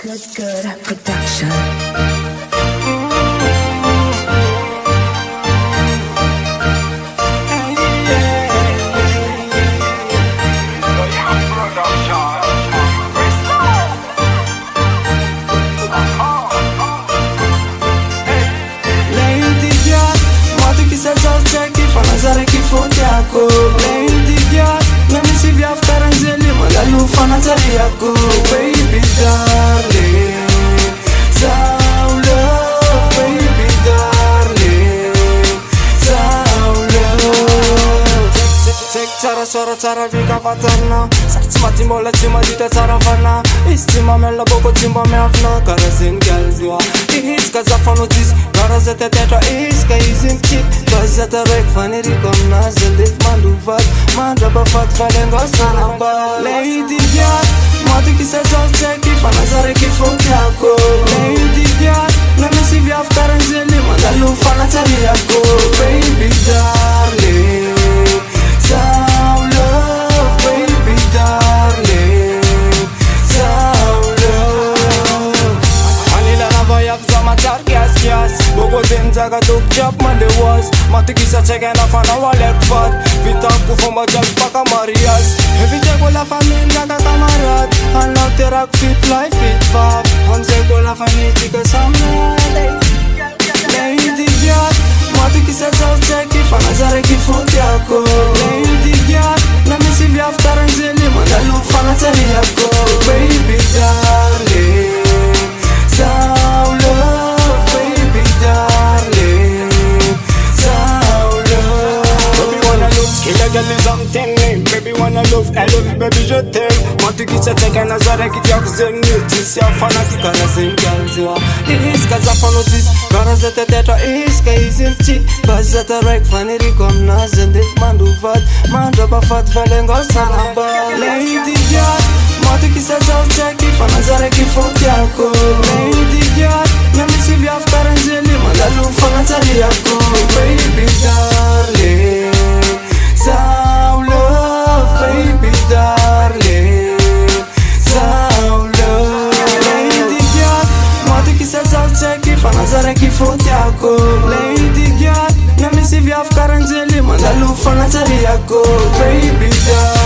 Good production. Fanazare kifonte yako Lady girl, nami sivyo after anzeli Malalu fanazare yako Baby darling Sao love Baby darling Sao love Cek cara suara cara vika fatana Mati mola cima dita cara fana Istima mela boko cimba me afna Karazin galzua Iska zafano tis Karazete tetra iska izin chit Kazata rek faniri kom nazil dit manduvat Mandaba fat falengo sana ba Lady girl Mati kisa zol cheki Fanazare kifonti yako Lady girl Nami sivi after anzeli Mandalu fanazare yako Baby darling Sao love Baby darling Sao love Anila na vayap zama tar kias Bogo zinzaga tuk chap mande was Mati kisa cheke na fana walek fat Vita kufumba jak paka marias Heavy jego la familia ka kamarad Hanaw terak fit life fit fab Hamse ko la familia tika samna Lady girl Mati kisa zao cheki Fanazare kifonti yako Lady girl Nami sivi after anzeli Mandalu fanazare yako Baby darling Sao love Baby darling Sao love Baby wanna love Kila girl is something name Baby wanna love I love you baby je t'aime Mati kisa cheka nazare kityak zenye Tisi ya fana kikara zingalziwa Iska zafano tis Karazete tetra iska izin chit Kazata rek faniri kom nazin dit manduvat Mandaba fat valengo sana ba Lady girl Mati kisa zao cheki Fanazare kifonti yako Lady girl Nami sivi after anzeli Mandalu fanazare yako Baby darling Sao love Baby darling Sao love Lady girl Mati kisa zao cheki Fanazare kifonti yako Lady girl Nami sivi after anzeli Mandalu fanazare yako Baby darling